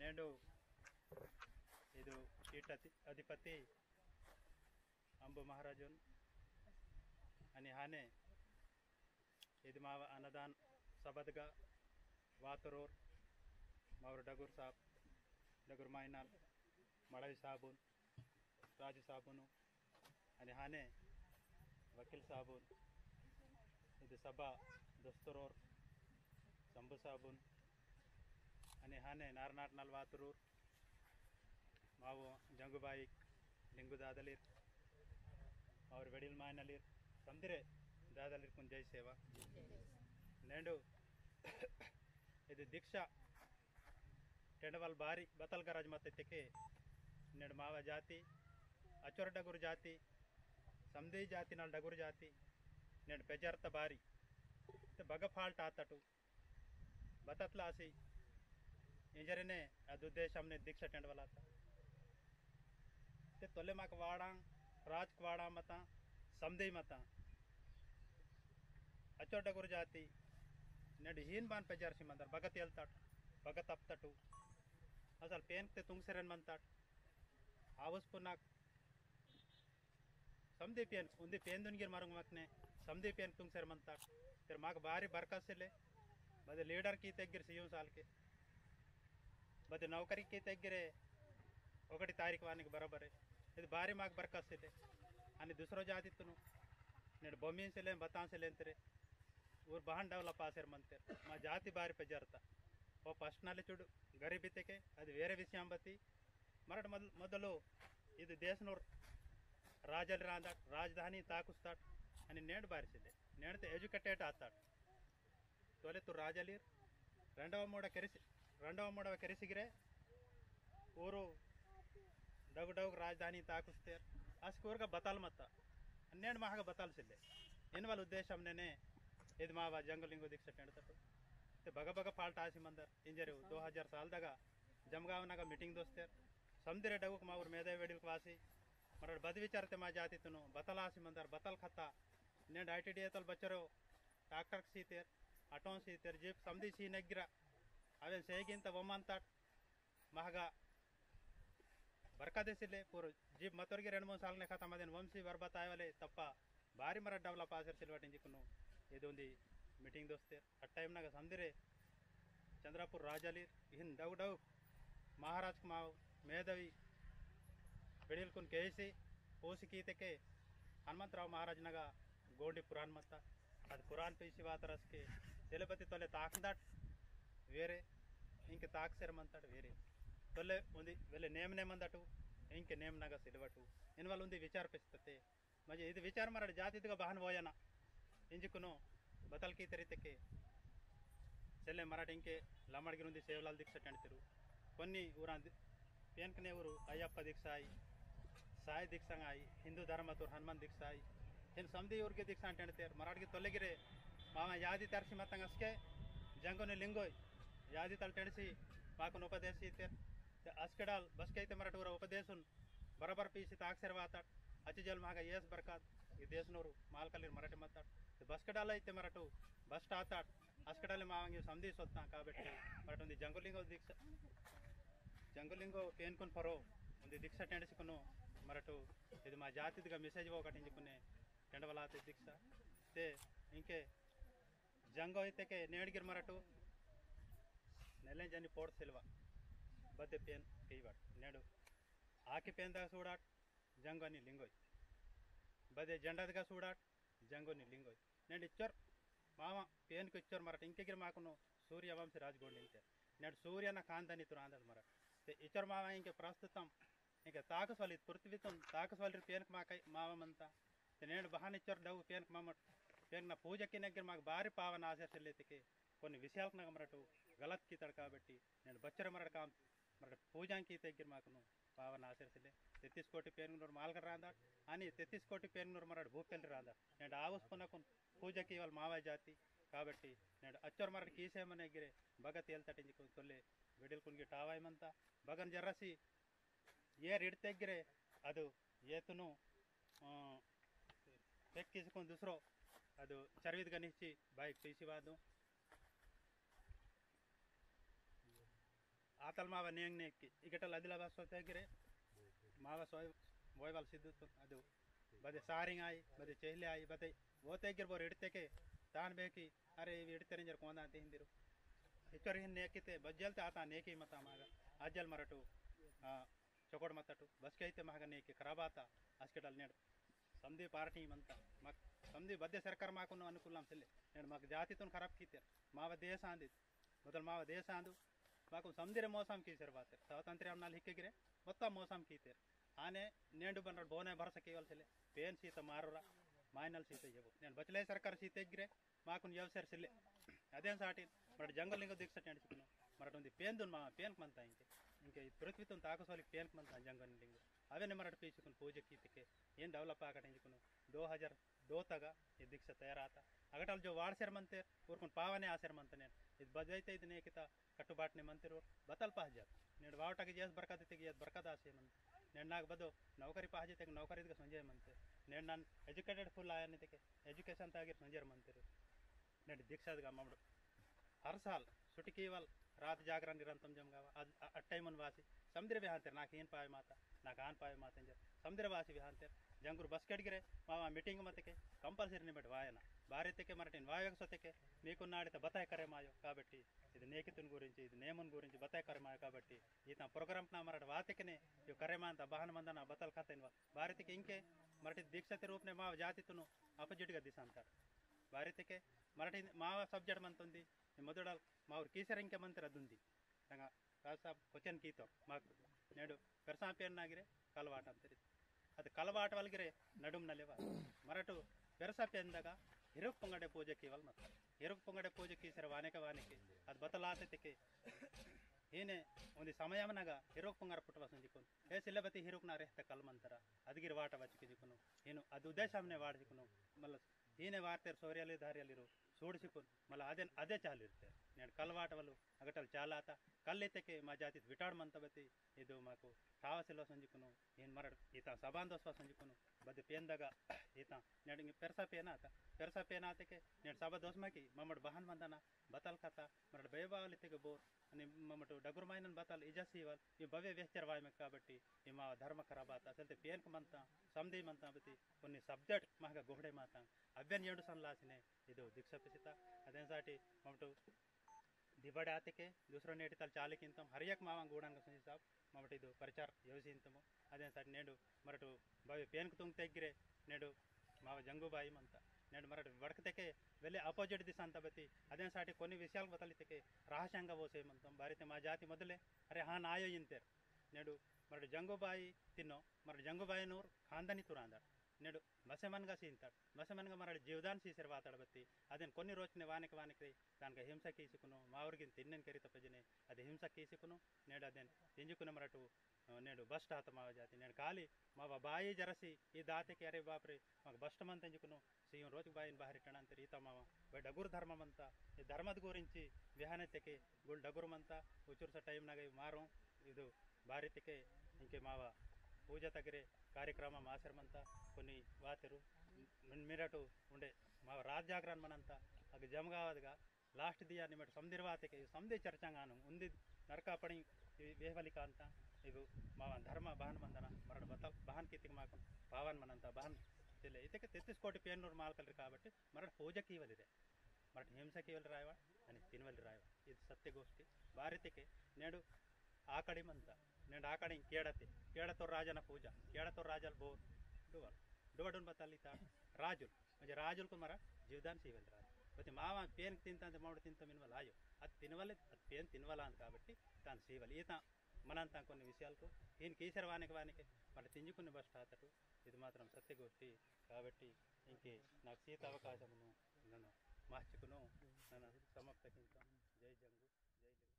నేడు ಇದು ಈಟ ಅಧಿಪತಿ अंबू महाराजन आणि हाने ಇದು ಮಾವ ಅನ್ನದಾನ್ सबदगा वातरोर मावर डगुर साहब डगुर मायनाल मड़वी साबून राजू साबूनु आणि हाने वकील साबून ಇದು सभा दस्तरोर संभू साबून आणि हाने नारनाटनाल वातरूर मावो जंगुबाई लिंगु दादलीर और वेडिल मायनलीर समदिरे दादलीर कुन जय सेवा नेंडु ಇದು दीक्षा टेंडवाल बारी बतल गराज मत्ते नेड मावा जाति अचोर डगुर जाति समदी जाति नाल डगुर जाति नेड पेजर्त बारी ते बग फाल्ट आतटू बततलासी इंजरने अदुद्देशमने दीक्षा टेंडवाल आता ते तोले माक वाड़ा राज वाड़ा मता समदे मता अचो डगुर जाति नेड हीन बान पेजर्सी मंदर भगत येल्ताट भगत अप्तटू असल पेन ते तुंगसेरन मंताट आवस पुनाक समदे पेन उंदी पेन दुनगिर मारुंग मकने समदे पेन तुंगसेर मंताट तेर माक बारी बरकसले बदे लीडर की तेगिर सीएम साल के बदे नौकरी की तेगिरे 1 तारीख वानिक बरोबर है ಇದು ಬಾರಿ ಮಾಕ್ ಬರ್ಕಸಿದೆ आणि दुसरो जाति तुनु नेड बमीन से ले बतां से लेंतरे ऊर बहन डेवलप आसेर मंते मा जाति बारी पेजरता ओ पर्सनल चुಡು गरीबितेके ಅದು ಬೇರೆ ವಿಷಯ ಅಂಬತಿ ಮರಡ ಮೊದಲು ಇದು ದೇಶನೋರ್ ರಾಜಲ್ ರಾಂದಾಟ್ ರಾಜಧಾನಿ ತಾಕುಸ್ತಾಟ್ आणि नेड ಬಾರಿಸಿದೆ नेड ते एजुकेटेड ಆತಾಟ್ ತೋಲೆ ತು ರಾಜಲಿರ್ రెండవ మూడవ ಕೆರಿಸಿಗಿರೆ ಊರು डग डग राजधानी ताकुस्तेर अस्कूर का बताल मत अन्य माह बताल सिले इन वाल उद्देश्य हमने इद मावा जंगलिंगो दीक्षा टेंडतटू ते बग बग फाल्ट आसी मंदर इंजर 2000 साल दगा जमगावनागा मीटिंग दोस्तेर समदिरे डगुक मावर मेदे वेडिल वासी मरड बद विचारते मा जाति तुनु बतल आसी मंदर बतल खता ने ITD तल बच्चरो ट्रैक्टर सीतेर ऑटो सीतेर जीप समदी सी नग्गिरा अवेन सेगिंत वमंताट महगा बरकादेसिले पूर जीप मतोर्गे 2-3 साल ने खत्म अदेन वंशी वर्बत आयवले तप्पा बारी मर डेवलप आसर सिलवाटिंग जिकुनु इदोंदी मीटिंग दोस्ते आ टाइम नाग समदिरे चंद्रापुर राजली हिन डव डव महाराज माव मेधवी बेडिल कुन केसी पोसी कीते हनुमंतराव महाराज नगा गोंडी पुराण मत अद पुराण पीसी वातरस के तेलपति तोले ताकदाट वेरे इंके ताकसेर मंतट वेरे तोले उंदी वेले नेम नेमंदटू इंके नेम नगा सिलवटू इनवाल उंदी विचार पेस्तते मजे इद विचार मरड जातिदगा बहन वोयना इंजिकुनो बतल की तरीते सेले मराठ इंके लमड़गिरुंदी सेवलाल दीक्षा टेंडतिरू कोन्नी ऊरा पेनकने ऊरू अय्यप्प दीक्षा आई साई दीक्षा आई हिंदू धर्म तोर हनुमान दीक्षा आई इन समदी ऊर्गे दीक्षा टेंडतेर मराठ की तोलेगिरे मामा यादी तरसी मतंगस्के जंगोने लिंगोय यादी तल टेंडसी माकुन उपदेशी तेर अस्कडाल बस के मराठ ऊर उपदेशन बराबर पीसी ताक्सेर वाताट अचिजल मागा येस बरकात ಈ ದೇಶನವರು ಮಾಲ್ಕಲ್ಲಿ ಮರಾಠಿ ಮಾತಾಡ್ ಬಸ್ಕಡಾಲ ಐತೆ ಮರಾಠು ಬಸ್ ಆತಾಡ್ ಅಸ್ಕಡಾಲೆ ಮಾವಂಗಿ ಸಂಧಿ ಸೊತ್ತ ಕಾಬೆಟ್ಟಿ ಮರಾಠ ಒಂದು ಜಂಗುಲಿಂಗೋ ಪೇನ್ಕೊನ್ ಫರೋ ಒಂದು ದೀಕ್ಷಾ ಟೆಂಡಸಿಕೊನು ಮರಾಠು ಇದು ಮಾ ಜಾತಿದ್ಗ ಮೆಸೇಜ್ ఒకటి ಇಂಜಿಕೊನೆ ಟೆಂಡವಲಾತೆ ದೀಕ್ಷಾ ते इंके जंगो ಐತೆಕೆ ನೇಡ್ಗಿರ್ ಮರಾಠು ನೆಲೆ ಜನಿ ಪೋಡ್ ಸಿಲ್ವಾ बदे पेन कई बार नेडू आके पेन दा सूडाट जंगोनी लिंगोय बदे जंडाद का सूडाट जंगोनी लिंगोय नेड इच्चर मामा पेन को इच्चर मराठ इंके गिर माकुनो सूर्य वंश राजगोंड इंते नेड सूर्यನ खानदानी तुरांदल मराठ ते इच्चर मामा इंके प्रस्तुतम इंके ताकसवाली पृथ्वीतुन ताकसवाली पेन माकೈ मावा मंता ते नेड बहान इच्चर डव पेन मामट पेन ना पूजा की नगर माक बारी पावन आशर्लेते కొన్ని విషయాలకు నగ మరటు గలత్ की तड़का बेटी నేను बच्चर मरड काम मरड पूजा की तेगिर माकनु पावन आचरिसले 33 कोटी पेनूर मालकर रांदा आणि 33 कोटी पेनूर मरड भूपेल्ली रांदा నేను ఆవుస్పునకు పూజకి వాళ్ళ మావయ్య జాతి కాబట్టి నేను అచ్చర్ మరడ్ కీసేమనే గిరే భగత్ ಹೇಳ್ತಟಿಂಜಿ ತೊಲ್ಲೆ ಬೆಡಿಲ್ ಕುನ್ಗೆ ಟಾವಾಯ್ ಮಂತ ಬಗನ್ ಜರ್ರಸಿ ಏರ್ ಇಡ್ತೆಗ್ಗಿರೆ ಅದು ಏತುನು ತೆಕ್ಕಿಸಿಕೊಂಡು दुसरो ಅದು ಚರ್ವಿದ ಗನಿಚ್ಚಿ ಬಾಯಿಗೆ ಪೀಸಿವಾದು ಆತಲ್ ಮಾವ ನೇಂಗ್ ನೇಕ್ಕಿ ಈಗಟಲ್ ಆದಿಲಾಬಾದ್ ಸೊತೆಗಿರೆ ಮಾವ ಸೋಯ್ ವೋಯ್ವಾಲ್ ಸಿದ್ದು ಅದು ಬದೆ ಸಾರಿಂಗ್ ಆಯಿ ಬದೆ ಚೆಹ್ಲೆ ಆಯಿ ಬದೆ ಓತೆಗಿರ್ಬೋರು ಹಿಡ್ತೆಕೆ ತಾನ್ ಬೇಕಿ ಅರೆ ಇವು ಹಿಡ್ತಾರೆ ಜರ ಕೊಂದ ಅಂತ ಹಿಂದಿರು ಹೆಚ್ಚರಿ ಹಿಂದೆ ನೇಕಿತೆ ಬಜ್ಜಲ್ತೆ ಆತ ನೇಕಿ ಮತ ಮಾಗ ಅಜ್ಜಲ್ ಮರಟು ಚೊಕೊಡ್ ಮತ್ತಟು ಬಸ್ಕೆ ಐತೆ ಮಗ ನೇಕಿ ಖರಾಬ್ ಆತ ಹಾಸ್ಪಿಟಲ್ ನೆಡ್ समधी पार्टी म्हणता मग समधी बद्दे सरकार माकून अनुकूल आमसले నేను మాకు జాతితో ఖరాబ్ కీతే మావ దేశ ఆంది ಮೊದಲು ಮಾವ ದೇಶ ಆಂದು ಮಾಕು ಸಮದಿರೆ ಮೋಸಂ ಕೀಸರ್ ಬಾತೆ ಸ್ವಾತಂತ್ರ್ಯ ಅನ್ನಲ್ಲಿ ಹಿಕ್ಕಿಗಿರೆ ಮೊತ್ತ ಮೋಸಂ ಕೀತೇರ್ ಆನೆ ನೇಂಡು ಬಂದ್ರ ಬೋನೆ ಭರಸ ಕೇವಲ್ಸಲೆ ಪೇನ್ ಸೀತ ಮಾರೋರ ಮಾಯನಲ್ ಸೀತ ಜಗು నేను ಬಚಲೇ ಸರ್ಕಾರ ಸೀತೆ ಇಗ್ರೆ ಮಾಕುನ್ ವ್ಯವಸಾಯ ಸಿಲ್ಲೆ ಅದೇನ್ ಸಾಟಿ ಮರ ಜಂಗಲ್ ಲಿಂಗ ದಿಕ್ಸ ನೆಡಿಸಿಕೊನು ಮರಟೊಂದಿ ಪೇನ್ ದುನ್ ಮಾವ ಪೇನ್ ಮಂತ ಇಂಕೆ ಪೃಥ್ವಿ ತುನ್ ತಾಕಸೋಲಿಗೆ ಪೇನ್ ಮಂತ ಜಂಗಲ್ ಲಿಂಗ ಅವೇನೆ ಮರಟ ಪೀಸಿಕೊನು ಪೂಜೆ ಕೀತಿಕೆ ಏನು ಡೆವಲಪ್ ಆಗಟೆಂಜಿಕೊನು 2002 तक ये दीक्षा तैयार आता अगटल जो वार्ड शर मनते ऊरकुन पावने आशर मनते इस बजाइते इतने किता कट्टुबाटने मनते रो बतल पास जात नेड वावटागे जस बरकत इते यस बरकत आसे मन नेड नाग बदो नौकरी पास जेते नौकरी द संजय मनते नेड नान एजुकेटेड फुल आया ने तेके एजुकेशन तागे संजय मनते रो नेड दीक्षा द ममड हर साल सुटी केवल रात जागरण निरंतम जमगावा आज टाइमन वासी समुद्र विहांते नाक ಏನ್ ಪಾಯ ಮಾತ ನಾಕ ಆನ್ ಪಾಯ ಮಾತಂಜ समुद्र वासी विहांते जंगूर बस कड़गिरे मामा मीटिंग मतके कंपल्सरी निबट वायना భారతకే మరటిన్ వాయక సొతకే మీకు నాడిత బతాయ్ కరే మాయో కాబట్టి ఇది నేకితున్ గురించి ఇది నేమన్ గురించి బతాయ్ కరే మాయో కాబట్టి ఈత ప్రోగ్రామ్ ನ ಮರಟ ವಾತಕನೆ ಯೋ ಕರೆ ಮಾಂತ ಬಹನ ಮಂದನ ಬತಲ್ ಖಾತೆನ್ವಾ ಭಾರತಕ್ಕೆ ಇಂಕೆ ಮರಟಿ ದೀಕ್ಷತೆ ರೂಪನೆ ಮಾವ ಜಾತಿತುನು ಅಪೋಸಿಟ್ ಗ ದಿಸ ಅಂತಾರ ಭಾರತಕ್ಕೆ ಮರಟಿ ಮಾವ ಸಬ್ಜೆಕ್ಟ್ ಮಂತೊಂದಿ ಮೊದಲ ಮಾವ್ರ ಕೀಸರ ಇಂಕೆ ಮಂತರ ದುಂದಿ ನಂಗ ಕಾಸ ಕ್ವಶನ್ ಕೀತೋ ಮಾಕು ನೆಡು ಪೆರ್ಸಾಪೇನ್ನಾಗಿರೆ ಕಲವಾಟ ಅಂತಾರೆ ಅದು ಕಲವಾಟ ವಲ್ಗಿರೆ ನಡುಮ್ನಲ್ಲೇವ ಮರಟು ಪೆರ್ಸಾಪೆ ಅಂದಾಗ ಹಿರುಕ್ ಪೊಂಗಡೆ ಪೂಜೆ ಕೀವಲ್ ಮತ್ತ ಹಿರುಕ್ ಪೊಂಗಡೆ ಪೂಜೆ ಕೀಸರ ವಾನೆಕ ವಾನೆಕೆ ಅದು ಬತಲಾತಕ್ಕೆ ಏನೇ ಒಂದು ಸಮಯವನಾಗ ಹಿರುಕ್ ಪೊಂಗರ ಪುಟ್ಟ ಸಂಜಿಕೊಂಡು ಏ ಸಿಲ್ಲಬತಿ ಹಿರುಕ್ ನಾ ರೆಹತ ಕಲ್ಮಂತರ ಅದಗಿರ ವಾಟ ಬಚ್ಚಿಜಿಕೊಂಡು ಏನು ಅದು ಉದ್ದೇಶವನ್ನೇ ವಾಡಿಸಿಕೊಂಡು ಮಲ್ಲ ಏನೇ ವಾರ್ತೆರು ಸೌರ್ಯಲ್ಲಿ ದಾರಿಯಲ್ಲಿರು ಸೂಡಿಸಿಕೊಂಡು ಮಲ್ಲ ಅದೇ ಚಾಲಿರುತ್ತೆ నేను కలవాటవలు అగటలు చాలా ఆత కళ్ళెత్తకే మా జాతి విటాడమంతబతి ಇದು ಮಾಕು ಸಾವಸಿಲ್ವ ಸಂಜಿಕುನು ಏನು ಮರಡು ಈತ ಸಭಾಂದೋಸ್ವ ಸಂಜಿಕುನು ಬದ್ದು ಪೇಂದಾಗ ಈತ ನೆಡು ಪೆರ್ಸಾಪೇನ ಆತ ಪೆರ್ಸಾಪೇನ ಆತಕ್ಕೆ ನೆಡು ಸಭಾ ದೋಸ್ಮಾಕಿ ಮಮ್ಮಡು ಬಹನ್ ಮಂದನ ಬತಲ್ ಕಥ ಮರಡು ಬೇಯಬಾವಲಿತೆಗೆ ಬೋರ್ అని మమ్మటు డగురుమైనన్ బతాల్ ఇజసీవల్ ఈ భవ్య వేశ్చర్ వాయమే కాబట్టి ఈ మా ధర్మ ఖరాబ్ ఆత అసలు పేన్క మంత సంధి మంత బతి కొన్ని సబ్జెక్ట్ మహగా గోహడే మాత అవ్యన్ ఏడు సన్లాసినే ಇದು ದಿಕ್ಷಪಿಸಿತ ಅದೇ ಸಾಟಿ ಮಮ್ಮಟು ದಿಬಡೆ ಆತಕ್ಕೆ ದೂಸರ ನೇಟಿ ತಲ್ ಚಾಲಿಕಿಂತ ಹರಿಯಕ್ ಮಾವಂಗ ಗೂಡಂಗ ಸಂಜಿ ಸಾಬ್ ಮಮ್ಮಟ ಇದು ಪರಿಚಾರ ಯೋಜಿಸಿಂತಮು ಅದೇ ಸಾಟಿ నేడు ಮರಟು ಭವ್ಯ ಪೇನ್ಕ ತುಂಗ್ ತೆಗ್ಗಿರೆ నేడు మావ జంగుబాయి మంత నేడు మరటి వడకತೆಕೆ వెళ్ళి అపోజిట్ దిశ ಅಂತ బతి అదే సాటి కొన్ని విషయాలు బతలిತೆಕೆ రహస్యంగా పోసేయమంతం భారత మా జాతి మొదలే అరే హా నాయో ఇంతేర్ నేడు మరటి జంగుబాయి తిన్నో మరటి జంగుబాయి నూర్ ఖాందని ತುರಾಂದಾಡ್ నేడు మసమన్గా సీంతాడు మసమన్గా మరటి జీవదాన్ సీసర్ వాతాడ బతి అదేನು కొన్ని రోజునే వానికి దానికి హింస కీసుకును మా ఊరికి తిన్నెన్ కెరిత పజನೆ అది హింస కీసుకును నేడు అదేನು ತಿಂಜುకుನ ಮರಟು నేడు ಬಸ್ಟ್ ಆತ ಮಾವ ಜಾತಿ నేను ಖಾಲಿ ಮಾವ ಬಾಯಿ ಜರಸಿ ಈ ದಾತೆಗೆ ಅರೆ ಬಾಪ್ರೆ ಮಾಗ ಬಸ್ಟ್ ಮಂತ ಎಂಜುకును సీఎం రోజుకు బాయిని బాహరిట్టణ అంతే ఈత మావ బై డగురు ధర్మమంతా ఈ ధర్మದ గురించి విహానತೆಗೆ ಗುಳ್ ಡಗುರುమంతా ಉಚುರ್ಸ ಟೈಮ್ನಾಗ ಮಾರು ಇದು ಭಾರತಕ್ಕೆ ಇಂಕೆ ಮಾವ పూజ తగిరే కార్యక్రమం ఆశ్రమంతా కొన్ని వాతరు మిరటు ఉండే మా రాజ్ జాగరణ మనంతా అది జమగావదుగా లాస్ట్ దియా నిమట సందిర్వాతకి సంధి చర్చంగాను ఉంది నరకాపడి వేహవలిక ಅಂತ ಇದು ಮಾವ ಧರ್ಮ ಬಹನ್ ಬಂದನ ಮರಡ ಬತ ಬಹನ್ ಕಿತ್ತಿಗೆ ಮಾಕು ಪಾವನ್ ಮನಂತ ಬಹನ್ ಜಿಲ್ಲೆ ಇದಕ್ಕೆ 33 ಕೋಟಿ ಪೇನ್ನೂರು ಮಾಲ್ಕಲ್ರಿ కాబట్టి ಮರಡ ಪೂಜಕ್ಕೆ ಇವಲಿದೆ ಮರಡ ಹಿಂಸಕ್ಕೆ ಇವಲ್ ರಾಯವ అని ತಿನ್ವಲ್ ರಾಯವ ಇದು ಸತ್ಯಗೋಷ್ಠಿ ಭಾರತಕ್ಕೆ నేడు ಆಕಡಿ ಮಂತ నేను ఆకడి కేడతోర్ రాజన పూజ కేడతోర్ రాజల్ బోర్ ಡುವಡುನ್ ಬತ್ತಲ್ಲಿ ತಾ ರಾಜುಲ್ म्हणजे ರಾಜುಲ್ಕು ಮರ జీవదాన్ సీవల్ రాజు ಮತ್ತೆ ಮಾವ ಪೇನ್ ತಿಂತಂತೆ ಮಾಡು ತಿಂತ ಮಿನ್ವಲ್ ಆಯೋ ಅದು ತಿನ್ವಲ್ಲೇ ಅದು ಪೇನ್ ತಿನ್ವಲ್ಲ ಅಂತ కాబట్టి ತಾನು సీవల్ ఈత మనంత కొన్ని విషయాలకు ఈయన కీసర వానికి మళ్ళీ తింజుకుని బస్ట్ ఆతడు ఇది మాత్రం సత్యగోష్ఠి కాబట్టి ఇంకే నాకు సీత అవకాశమును నన్ను మార్చుకును నన్ను సమాప్తకించాం జై జంగు జై జంగు